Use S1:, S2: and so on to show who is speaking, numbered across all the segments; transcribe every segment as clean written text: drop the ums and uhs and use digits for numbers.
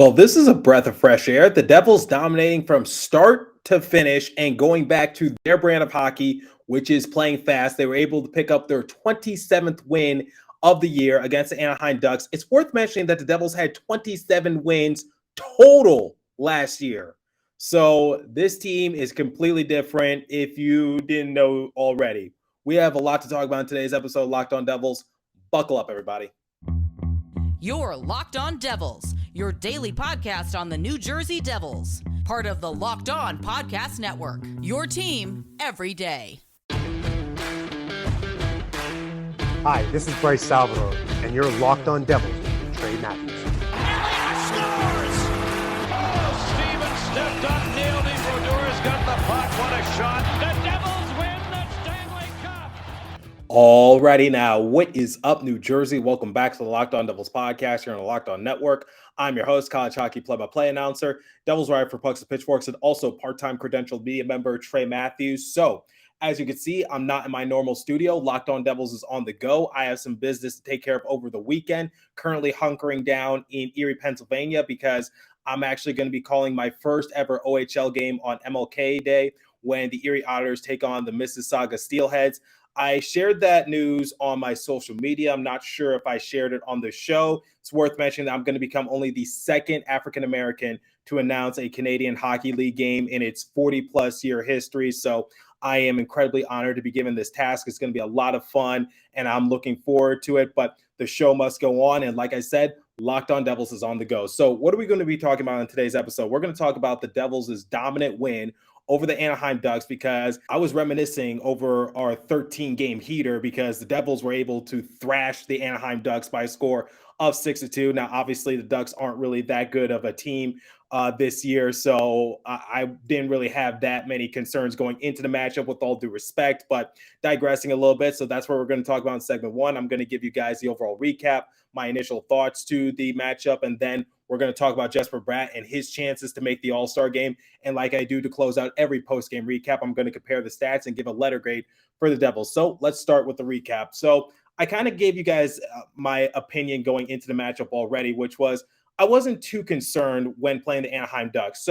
S1: Well, this is a breath of fresh air. The Devils dominating from start to finish and going back to their brand of hockey, which is playing fast. They were able to pick up their 27th win of the year against the Anaheim Ducks. It's worth mentioning that the Devils had 27 wins total last year. So this team is completely different if you didn't know already. We have a lot to talk about in today's episode of Locked On Devils. Buckle up, everybody.
S2: You're Locked On Devils, your daily podcast on the New Jersey Devils, part of the Locked On Podcast Network, your team every day.
S3: Hi, this is Bryce Salvador, and you're Locked On Devils with Trey Matthews.
S4: Elliott scores! Oh, Steven stepped up, nailed him. Brodor's got the puck. What a shot. The Devils win the Stanley Cup.
S1: Alrighty now, what is up, New Jersey? Welcome back to the Locked On Devils podcast here on the Locked On Network. I'm your host, college hockey play-by-play announcer, Devils writer for Pucks and Pitchforks, and also part-time credentialed media member Trey Matthews. So, as you can see, I'm not in my normal studio. Locked On Devils is on the go. I have some business to take care of over the weekend. Currently hunkering down in Erie, Pennsylvania, because I'm actually going to be calling my first ever OHL game on MLK Day when the Erie Otters take on the Mississauga Steelheads. I shared that news on my social media. I'm not sure if I shared it on the show. It's worth mentioning that I'm going to become only the second African-American to announce a Canadian Hockey League game in its 40-plus year history. So I am incredibly honored to be given this task. It's going to be a lot of fun, and I'm looking forward to it. But the show must go on. And like I said, Locked On Devils is on the go. So what are we going to be talking about in today's episode? We're going to talk about the Devils' dominant win over the Anaheim Ducks, because I was reminiscing over our 13-game heater because the Devils were able to thrash the Anaheim Ducks by a score of 6-2. Now, obviously, the Ducks aren't really that good of a team this year, so I didn't really have that many concerns going into the matchup, with all due respect, but digressing a little bit. So that's what we're going to talk about in segment one. I'm going to give you guys the overall recap, my initial thoughts to the matchup, and then we're going to talk about Jesper Bratt and his chances to make the All-Star game. And like I do to close out every post-game recap, I'm going to compare the stats and give a letter grade for the Devils. So let's start with the recap. So I kind of gave you guys my opinion going into the matchup already, which was I wasn't too concerned when playing the Anaheim Ducks.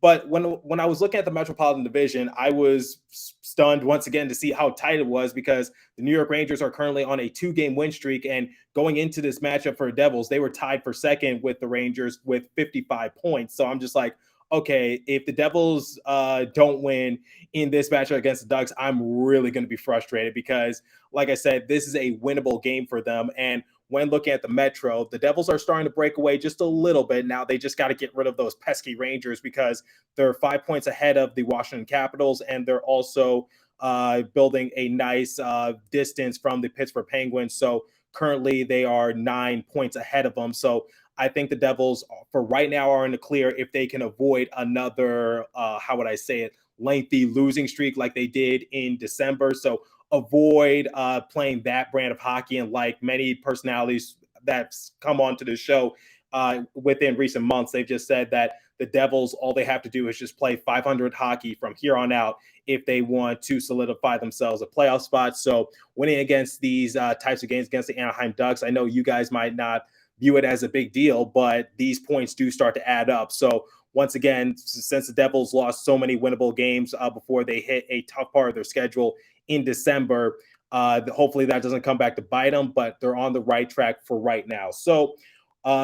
S1: But when I was looking at the Metropolitan Division, I was stunned once again to see how tight it was, because the New York Rangers are currently on a 2-game win streak, and going into this matchup for the Devils, they were tied for second with the Rangers with 55 points. So I'm just like, okay, if the Devils don't win in this matchup against the Ducks, I'm really going to be frustrated, because, like I said, this is a winnable game for them. And when looking at the Metro, the Devils are starting to break away just a little bit. Now they just got to get rid of those pesky Rangers, because they're 5 points ahead of the Washington Capitals, and they're also building a nice distance from the Pittsburgh Penguins. So currently they are 9 points ahead of them. So I think the Devils, for right now, are in the clear if they can avoid another, lengthy losing streak like they did in December. So avoid playing that brand of hockey. And like many personalities that's come onto the show within recent months, they've just said that the Devils, all they have to do is just play 500 hockey from here on out if they want to solidify themselves a playoff spot. So winning against these types of games against the Anaheim Ducks, I know you guys might not view it as a big deal, but these points do start to add up. So once again, since the Devils lost so many winnable games before they hit a tough part of their schedule in December, hopefully that doesn't come back to bite them, but they're on the right track for right now. So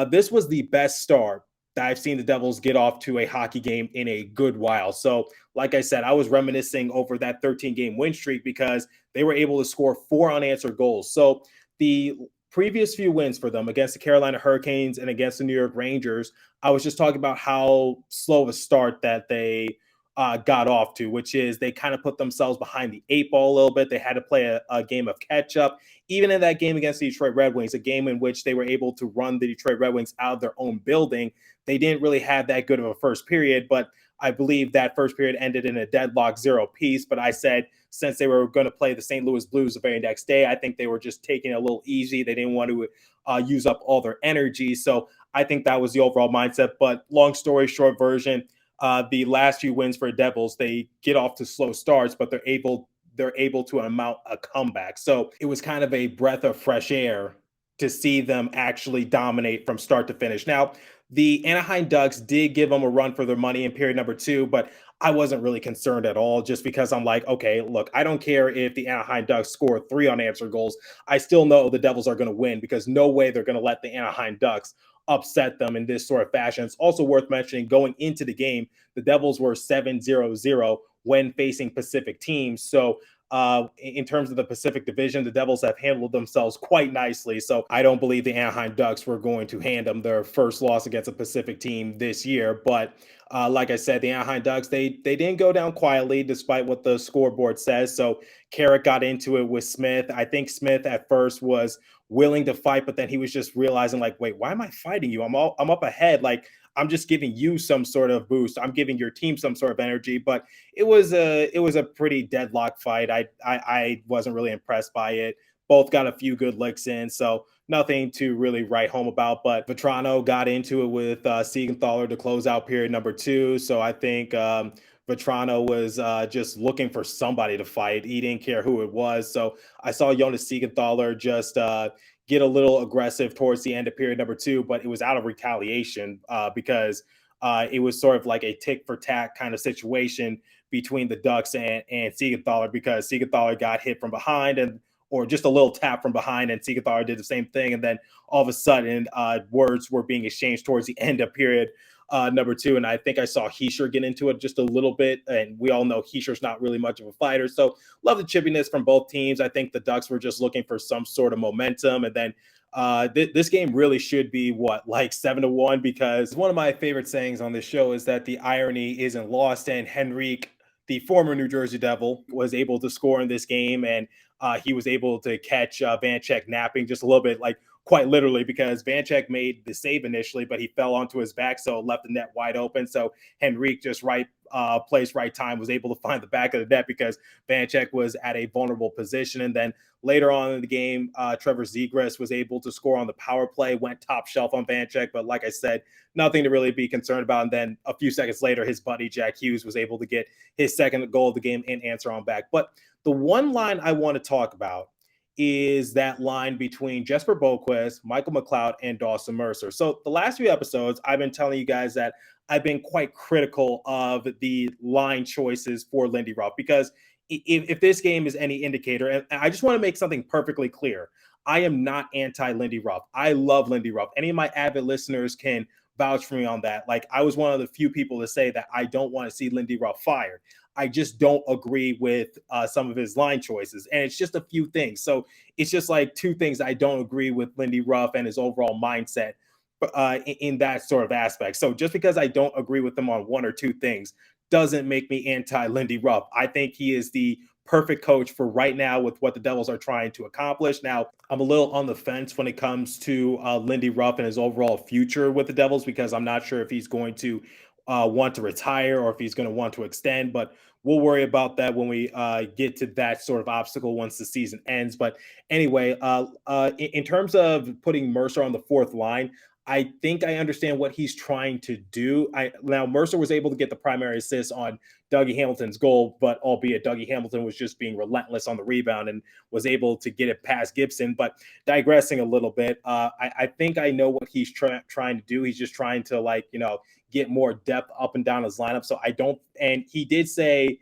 S1: this was the best start that I've seen the Devils get off to a hockey game in a good while. So like I said, I was reminiscing over that 13-game win streak, because they were able to score 4 unanswered goals. So the previous few wins for them against the Carolina Hurricanes and against the New York Rangers, I was just talking about how slow of a start that they got off to, which is they kind of put themselves behind the 8 ball a little bit. They had to play a game of catch up. Even in that game against the Detroit Red Wings, a game in which they were able to run the Detroit Red Wings out of their own building, they didn't really have that good of a first period, but I believe that first period ended in a deadlock 0-piece. But I said, since they were going to play the St. Louis Blues the very next day, I think they were just taking it a little easy. They didn't want to use up all their energy. So I think that was the overall mindset. But long story short version, the last few wins for the Devils, they get off to slow starts, but they're able to mount a comeback. So it was kind of a breath of fresh air to see them actually dominate from start to finish. Now, The Anaheim Ducks did give them a run for their money in period number 2, but I wasn't really concerned at all just because I'm like, okay, look, I don't care if the Anaheim Ducks score 3 unanswered goals. I still know the Devils are going to win because no way they're going to let the Anaheim Ducks upset them in this sort of fashion. It's also worth mentioning going into the game, the Devils were 7-0-0 when facing Pacific teams. So in terms of the Pacific Division, the Devils have handled themselves quite nicely. So I don't believe the Anaheim Ducks were going to hand them their first loss against a Pacific team this year. But like I said, the Anaheim Ducks, they didn't go down quietly despite what the scoreboard says. So Carrick got into it with Smith. I think Smith at first was willing to fight, but then he was just realizing like, wait, why am I fighting you? I'm up ahead. Like, I'm just giving you some sort of boost. I'm giving your team some sort of energy, but it was a pretty deadlock fight. I wasn't really impressed by it. Both got a few good licks in, so nothing to really write home about. But Vetrano got into it with Siegenthaler to close out period number 2. So I think Vetrano was just looking for somebody to fight. He didn't care who it was. So I saw Jonas Siegenthaler just get a little aggressive towards the end of period number 2, but it was out of retaliation because it was sort of like a tick for tack kind of situation between the Ducks and Siegenthaler, because Siegenthaler got hit from behind or just a little tap from behind, and Siegenthaler did the same thing. And then all of a sudden, words were being exchanged towards the end of period number 2. And I think I saw Hischier get into it just a little bit. And we all know Hischier's not really much of a fighter. So love the chippiness from both teams. I think the Ducks were just looking for some sort of momentum. And then this game really should be like 7-1, because one of my favorite sayings on this show is that the irony isn't lost. And Henrique, the former New Jersey Devil, was able to score in this game, and he was able to catch Vanecek napping just a little bit, like quite literally, because Vanecek made the save initially, but he fell onto his back, so left the net wide open. So Henrique, just right place, right time, was able to find the back of the net because Vanecek was at a vulnerable position. And then later on in the game, Trevor Zegras was able to score on the power play, went top shelf on Vanecek, but like I said, nothing to really be concerned about. And then a few seconds later, his buddy Jack Hughes was able to get his second goal of the game and answer on back. But the one line I want to talk about is that line between Jesper Boquist, Michael McLeod, and Dawson Mercer. So the last few episodes, I've been telling you guys that I've been quite critical of the line choices for Lindy Ruff, because if this game is any indicator, and I just want to make something perfectly clear, I am not anti-Lindy Ruff. I love Lindy Ruff. Any of my avid listeners can vouch for me on that. Like, I was one of the few people to say that I don't want to see Lindy Ruff fired. I just don't agree with some of his line choices. And it's just a few things. So it's just like 2 things I don't agree with Lindy Ruff and his overall mindset in that sort of aspect. So just because I don't agree with him on 1 or 2 things doesn't make me anti-Lindy Ruff. I think he is the perfect coach for right now with what the Devils are trying to accomplish. Now, I'm a little on the fence when it comes to Lindy Ruff and his overall future with the Devils, because I'm not sure if he's going to want to retire or if he's going to want to extend, but we'll worry about that when we get to that sort of obstacle once the season ends. But anyway, in terms of putting Mercer on the 4th line, I think I understand what he's trying to do. Now, Mercer was able to get the primary assist on Dougie Hamilton's goal, but albeit Dougie Hamilton was just being relentless on the rebound and was able to get it past Gibson. But digressing a little bit, I think I know what he's trying to do. He's just trying to, get more depth up and down his lineup. So I don't, and he did say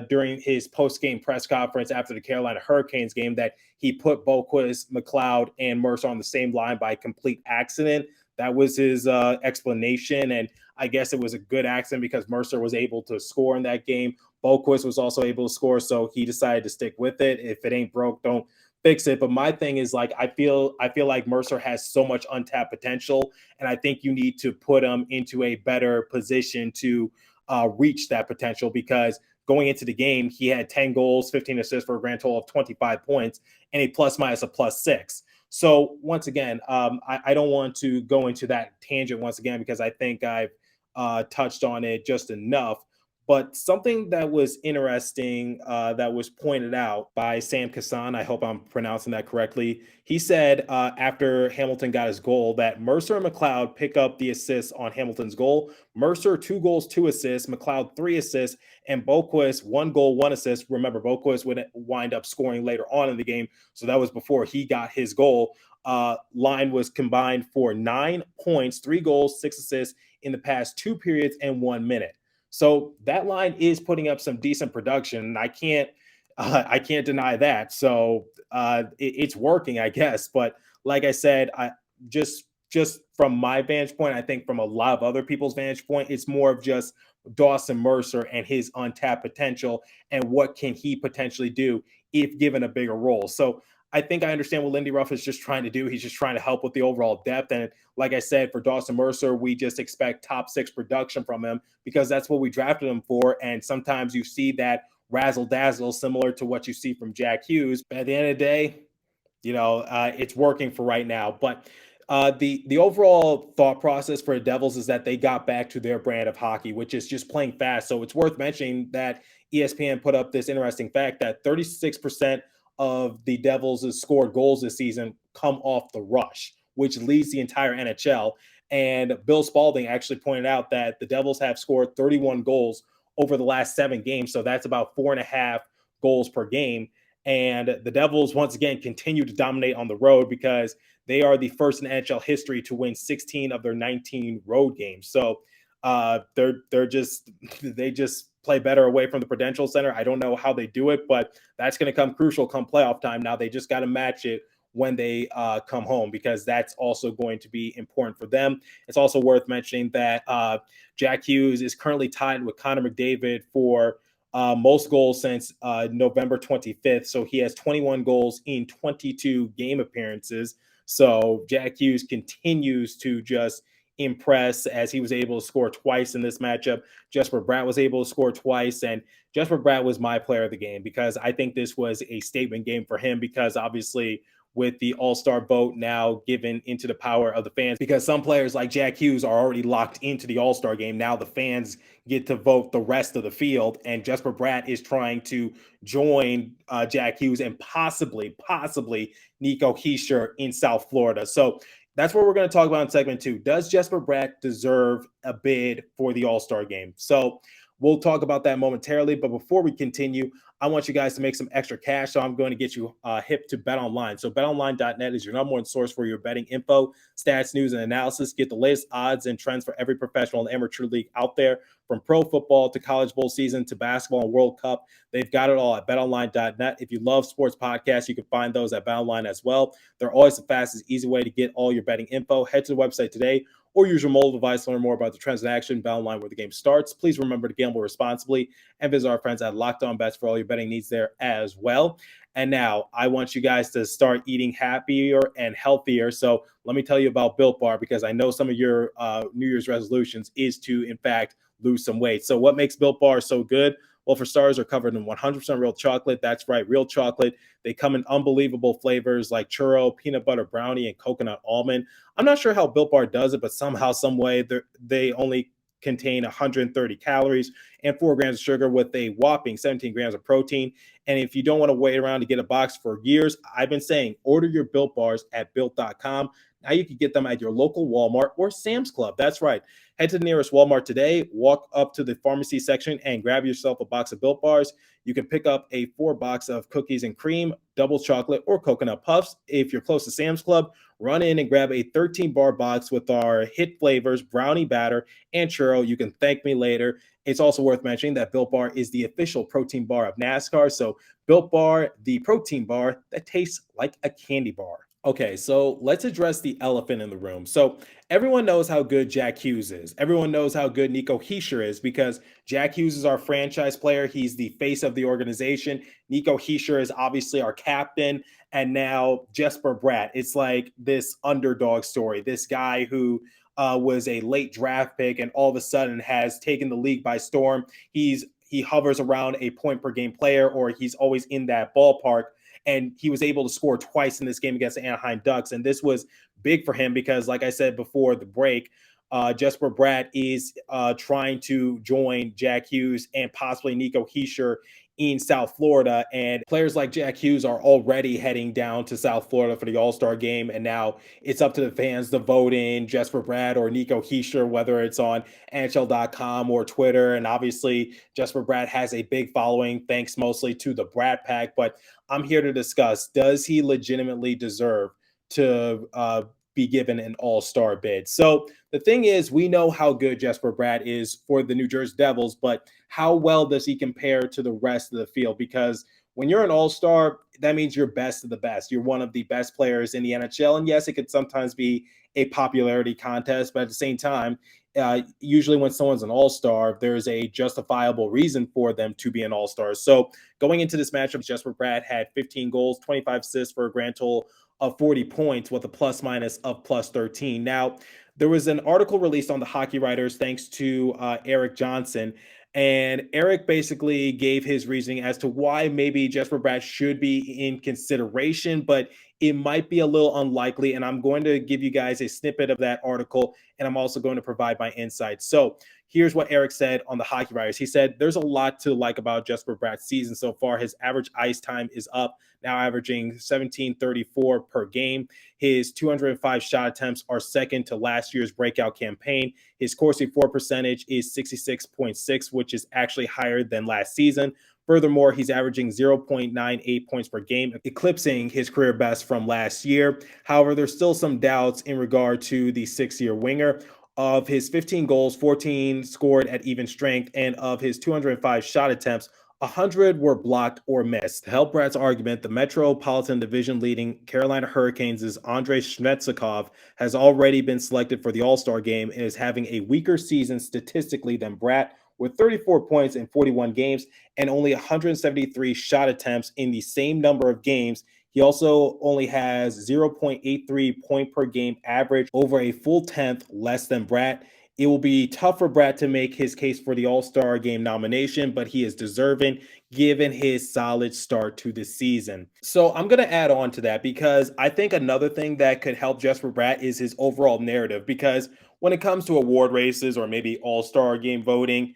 S1: during his post-game press conference after the Carolina Hurricanes game that he put Boquist, McLeod, and Mercer on the same line by complete accident. That was his explanation, and I guess it was a good accident because Mercer was able to score in that game. Boquist was also able to score, so he decided to stick with it. If it ain't broke, don't fix it. But my thing is, I feel like Mercer has so much untapped potential, and I think you need to put him into a better position to reach that potential, because going into the game, he had 10 goals, 15 assists for a grand total of 25 points and a plus-minus of +6. So once again, I don't want to go into that tangent once again, because I think I've touched on it just enough. But something that was interesting that was pointed out by Sam Kassan, I hope I'm pronouncing that correctly. He said after Hamilton got his goal that Mercer and McLeod pick up the assists on Hamilton's goal. Mercer 2 goals, 2 assists, McLeod 3 assists, and Boquist 1 goal, 1 assist. Remember, Boquist would wind up scoring later on in the game, so that was before he got his goal. line was combined for 9 points, 3 goals, 6 assists in the past 2 periods and 1 minute. So that line is putting up some decent production, and I can't deny that. So it's working, I guess. But like I said, I just from my vantage point, I think from a lot of other people's vantage point, it's more of just Dawson Mercer and his untapped potential and what can he potentially do if given a bigger role. So I think I understand what Lindy Ruff is just trying to do. He's just trying to help with the overall depth. And like I said, for Dawson Mercer, we just expect top 6 production from him because that's what we drafted him for. And sometimes you see that razzle dazzle similar to what you see from Jack Hughes. But at the end of the day, it's working for right now. But the overall thought process for the Devils is that they got back to their brand of hockey, which is just playing fast. So it's worth mentioning that ESPN put up this interesting fact that 36% of the Devils' scored goals this season come off the rush, which leads the entire NHL. And Bill Spalding actually pointed out that the Devils have scored 31 goals over the last 7 games. So that's about 4.5 goals per game. And the Devils, once again, continue to dominate on the road because they are the first in NHL history to win 16 of their 19 road games. So they just play better away from the Prudential Center. I don't know how they do it, but that's going to come crucial come playoff time. Now they just got to match it when they come home because that's also going to be important for them. It's also worth mentioning that Jack Hughes is currently tied with Connor McDavid for most goals since November 25th. So he has 21 goals in 22 game appearances. So Jack Hughes continues to just impress as he was able to score twice in this matchup. Jesper Bratt was able to score twice, and Jesper Bratt was my player of the game because I think this was a statement game for him because obviously with the All-Star vote now given into the power of the fans, because some players like Jack Hughes are already locked into the All-Star game. Now the fans get to vote the rest of the field, and Jesper Bratt is trying to join Jack Hughes and possibly Nico Hischier in South Florida. So that's what we're going to talk about in segment 2. Does Jesper Bratt deserve a bid for the All-Star game? So we'll talk about that momentarily. But before we continue, I want you guys to make some extra cash. So I'm going to get you hip to BetOnline. So betonline.net is your number one source for your betting info, stats, news, and analysis. Get the latest odds and trends for every professional and amateur league out there. From pro football to college bowl season to basketball and World Cup, they've got it all at betonline.net. If you love sports podcasts, you can find those at BetOnline as well. They're always the fastest, easy way to get all your betting info. Head to the website today or use your mobile device to learn more about the trends in action. BetOnline, where the game starts. Please remember to gamble responsibly and visit our friends at Locked On Bets for all your betting needs there as well. And now I want you guys to start eating happier and healthier. So let me tell you about Built Bar because I know some of your New Year's resolutions is to, in fact, lose some weight. So what makes Built Bar so good? Well, for starters, they're covered in 100% real chocolate. That's right, real chocolate. They come in unbelievable flavors like churro, peanut butter brownie, and coconut almond. I'm not sure how Built Bar does it, but somehow, some way, they only contain 130 calories and 4 grams of sugar with a whopping 17 grams of protein. And if you don't want to wait around to get a box for years, I've been saying order your Built Bars at Built.com. Now you can get them at your local Walmart or Sam's Club. That's right. Head to the nearest Walmart today, walk up to the pharmacy section, and grab yourself a box of Built Bars. You can pick up a 4-box of cookies and cream, double chocolate, or coconut puffs. If you're close to Sam's Club, run in and grab a 13-bar box with our hit flavors, brownie batter, and churro. You can thank me later. It's also worth mentioning that Built Bar is the official protein bar of NASCAR. So Built Bar, the protein bar that tastes like a candy bar. Okay, so let's address the elephant in the room. So everyone knows how good Jack Hughes is. Everyone knows how good Nico Hischier is because Jack Hughes is our franchise player. He's the face of the organization. Nico Hischier is obviously our captain. And now Jesper Bratt. It's like this underdog story. This guy who was a late draft pick and all of a sudden has taken the league by storm. He hovers around a point per game player, or he's always in that ballpark. And he was able to score twice in this game against the Anaheim Ducks. And this was big for him because, like I said before the break, Jesper Bratt is trying to join Jack Hughes and possibly Nico Hischier in South Florida. And players like Jack Hughes are already heading down to South Florida for the All-Star game. And now it's up to the fans to vote in Jesper Bratt or Nico Hischier, whether it's on NHL.com or Twitter. And obviously, Jesper Bratt has a big following, thanks mostly to the Bratt Pack. But I'm here to discuss, does he legitimately deserve to be given an all-star bid. So the thing is, we know how good Jesper Bratt is for the New Jersey Devils, but how well does he compare to the rest of the field? Because when you're an all-star, that means you're best of the best. You're one of the best players in the NHL. And yes, it could sometimes be a popularity contest, but at the same time, usually when someone's an all-star, there's a justifiable reason for them to be an all-star. So going into this matchup, Jesper Bratt had 15 goals, 25 assists for a grand total of 40 points with a plus minus of plus 13. Now, there was an article released on the Hockey Writers thanks to Eric Johnson. And Eric basically gave his reasoning as to why maybe Jesper Bratt should be in consideration, but it might be a little unlikely. And I'm going to give you guys a snippet of that article, and I'm also going to provide my insights. So here's what Eric said on the Hockey Writers. He said, there's a lot to like about Jesper Bratt's season so far. His average ice time is up, now averaging 1734 per game. His 205 shot attempts are second to last year's breakout campaign. His Corsi for percentage is 66.6, which is actually higher than last season. Furthermore, he's averaging 0.98 points per game, eclipsing his career best from last year. However, there's still some doubts in regard to the six-year winger. Of his 15 goals, 14 scored at even strength, and of his 205 shot attempts, 100 were blocked or missed. To help Bratt's argument, the Metropolitan Division leading Carolina Hurricanes' Andrei Svechnikov has already been selected for the All-Star Game and is having a weaker season statistically than Bratt, with 34 points in 41 games and only 173 shot attempts in the same number of games. He also only has 0.83 point per game average, over a full tenth less than Bratt. It will be tough for Bratt to make his case for the All-Star Game nomination, but he is deserving given his solid start to the season. So I'm going to add on to that because I think another thing that could help Jesper Bratt is his overall narrative, because when it comes to award races or maybe All-Star Game voting,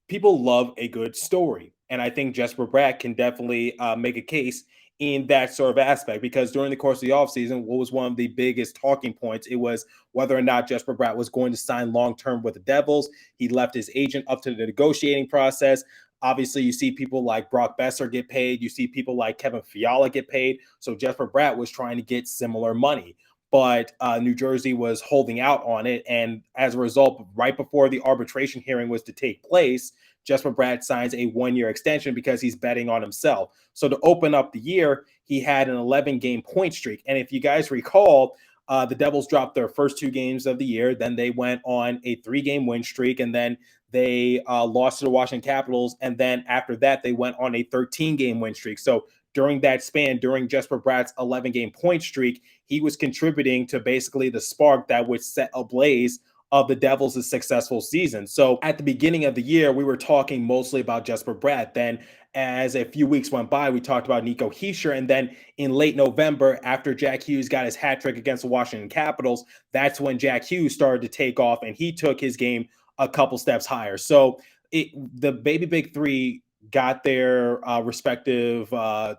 S1: people love a good story. And I think Jesper Bratt can definitely make a case in that sort of aspect, because during the course of the offseason, what was one of the biggest talking points? It was whether or not Jesper Bratt was going to sign long-term with the Devils. He left his agent up to the negotiating process. Obviously, you see people like Brock Besser get paid. You see people like Kevin Fiala get paid. So Jesper Bratt was trying to get similar money, but New Jersey was holding out on it. And as a result, right before the arbitration hearing was to take place, Jesper Bratt signs a one-year extension because he's betting on himself. So to open up the year, he had an 11-game point streak. And if you guys recall, the Devils dropped their first two games of the year. Then they went on a 3-game win streak, and then they lost to the Washington Capitals. And then after that, they went on a 13-game win streak. So during that span, during Jesper Bratt's 11-game point streak, he was contributing to basically the spark that would set ablaze of the Devils' successful season. So at the beginning of the year, we were talking mostly about Jesper Bratt. Then as a few weeks went by, we talked about Nico Hischier. And then in late November, after Jack Hughes got his hat trick against the Washington Capitals, that's when Jack Hughes started to take off, and he took his game a couple steps higher. So the Baby Big Three got their respective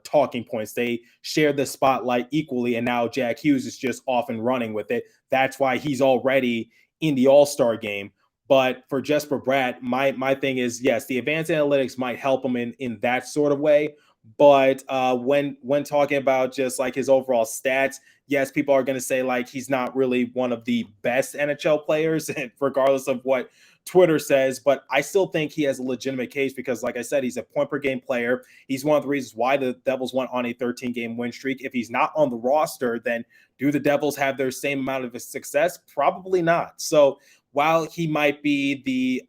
S1: talking points. They shared the spotlight equally, and now Jack Hughes is just off and running with it. That's why he's already in the All-Star game. But for Jesper Bratt, my thing is, yes, the advanced analytics might help him in that sort of way. But when talking about just like his overall stats, yes, people are going to say like he's not really one of the best NHL players, regardless of what Twitter says. But I still think he has a legitimate case because, like I said, he's a point per game player. He's one of the reasons why the Devils went on a 13-game win streak. If he's not on the roster, then do the Devils have their same amount of success? Probably not. So while he might be the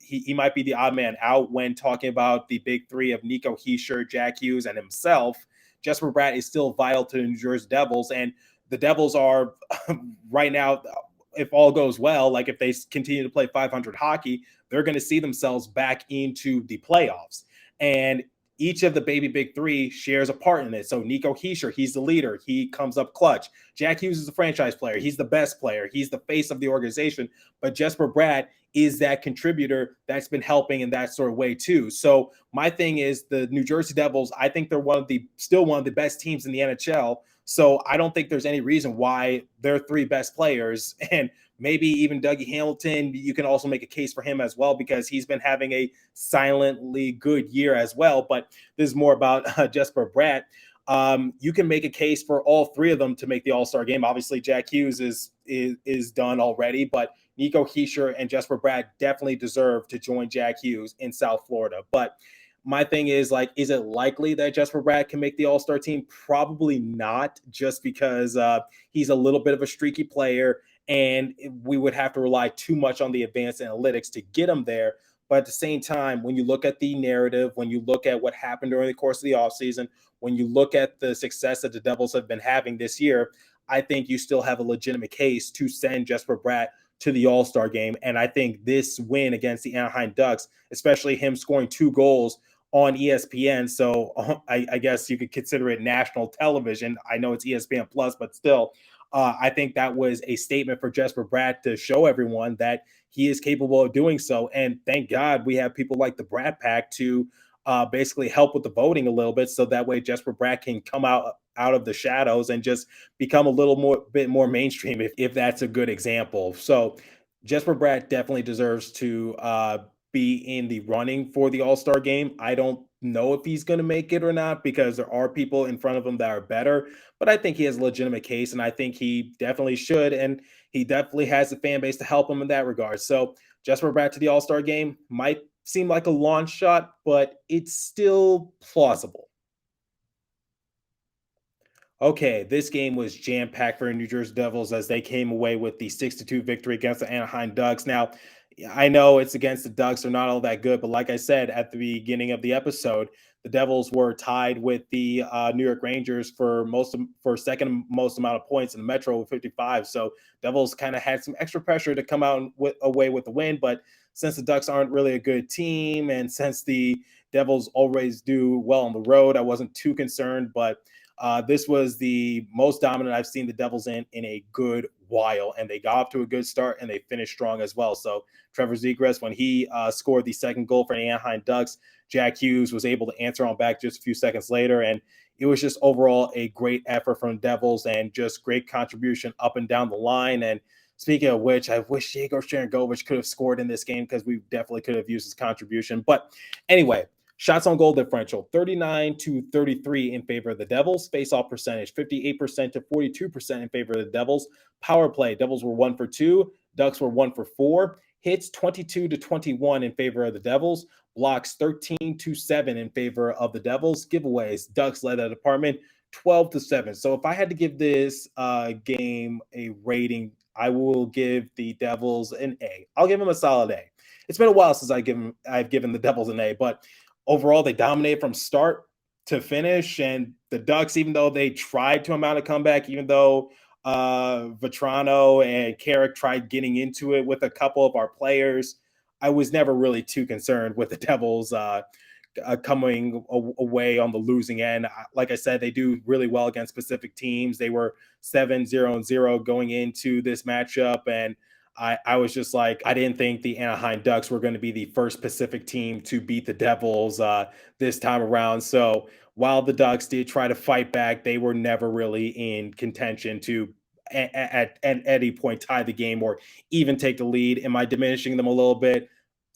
S1: he might be the odd man out when talking about the big three of Nico Hischier, Jack Hughes, and himself, Jesper Bratt is still vital to the New Jersey Devils. And the Devils are right now, if all goes well, like if they continue to play 500 hockey, they're going to see themselves back into the playoffs. And each of the Baby Big Three shares a part in it. So Nico Hischier, he's the leader. He comes up clutch. Jack Hughes is a franchise player. He's the best player. He's the face of the organization. But Jesper Bratt is that contributor that's been helping in that sort of way too. So my thing is the New Jersey Devils, I think they're still one of the best teams in the NHL. So I don't think there's any reason why their three best players, and maybe even Dougie Hamilton, you can also make a case for him as well because he's been having a silently good year as well. But this is more about Jesper Bratt. you can make a case for all three of them to make the All-Star game. Obviously, Jack Hughes is done already, but Nico Hischier and Jesper Bratt definitely deserve to join Jack Hughes in South Florida. But my thing is, like, is it likely that Jesper Bratt can make the All-Star team? Probably not, just because he's a little bit of a streaky player, and we would have to rely too much on the advanced analytics to get him there. But at the same time, when you look at the narrative, when you look at what happened during the course of the offseason, when you look at the success that the Devils have been having this year, I think you still have a legitimate case to send Jesper Bratt to the All-Star game. And I think this win against the Anaheim Ducks, especially him scoring 2 goals on ESPN, so I guess you could consider it national television. I know it's ESPN Plus, but still, I think that was a statement for Jesper Bratt to show everyone that he is capable of doing so. And thank God we have people like the Bratt Pack to basically help with the voting a little bit, so that way Jesper Bratt can come out of the shadows and just become a little bit more mainstream, if that's a good example. So Jesper Bratt definitely deserves to be in the running for the All-Star game. I don't know if he's going to make it or not, because there are people in front of him that are better, but I think he has a legitimate case, and I think he definitely should, and he definitely has the fan base to help him in that regard. So Jesper Bratt to the All-Star game might seem like a launch shot, but it's still plausible. Okay, this game was jam-packed for the New Jersey Devils as they came away with the 6-2 victory against the Anaheim Ducks. Now, I know it's against the Ducks, they're not all that good, but like I said at the beginning of the episode, the Devils were tied with the New York Rangers for second most amount of points in the Metro with 55. So Devils kind of had some extra pressure to come out away with the win, but since the Ducks aren't really a good team, and since the Devils always do well on the road, I wasn't too concerned, but this was the most dominant I've seen the Devils in a good while, and they got off to a good start and they finished strong as well. So Trevor Zegras, when he scored the second goal for the Anaheim Ducks, Jack Hughes was able to answer on back just a few seconds later, and it was just overall a great effort from the Devils and just great contribution up and down the line. And speaking of which, I wish Yegor Sharangovich could have scored in this game, because we definitely could have used his contribution. But anyway, shots on goal differential, 39-33 in favor of the Devils. Face-off percentage, 58% to 42% in favor of the Devils. Power play, Devils were 1 for 2. Ducks were 1 for 4. Hits, 22-21 in favor of the Devils. Blocks, 13-7 in favor of the Devils. Giveaways, Ducks led that department, 12-7. So if I had to give this game a rating, I will give the Devils an A. I'll give them a solid A. It's been a while since I've given the Devils an A, but overall, they dominated from start to finish, and the Ducks, even though they tried to mount a comeback, even though Vetrano and Carrick tried getting into it with a couple of our players, I was never really too concerned with the Devils coming away on the losing end. Like I said, they do really well against specific teams. They were 7-0-0 going into this matchup, and I was just like, I didn't think the Anaheim Ducks were going to be the first Pacific team to beat the Devils this time around. So while the Ducks did try to fight back, they were never really in contention to at any point tie the game or even take the lead. Am I diminishing them a little bit?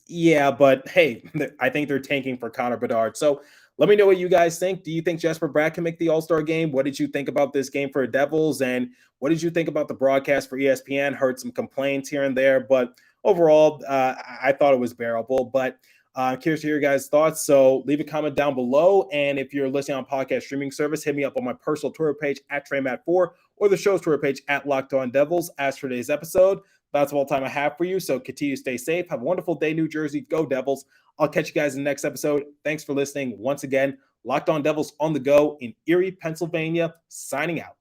S1: Yeah, but hey, I think they're tanking for Connor Bedard. So let me know what you guys think. Do you think Jesper Bratt can make the All-Star game? What did you think about this game for the Devils? And what did you think about the broadcast for ESPN? Heard some complaints here and there, but overall, I thought it was bearable. But I'm curious to hear your guys' thoughts. So leave a comment down below. And if you're listening on podcast streaming service, hit me up on my personal Twitter page at TreyMatt4 or the show's Twitter page at Locked On Devils. As for today's episode, that's all the time I have for you. So continue to stay safe. Have a wonderful day, New Jersey. Go Devils. I'll catch you guys in the next episode. Thanks for listening. Once again, Locked On Devils on the go in Erie, Pennsylvania, signing out.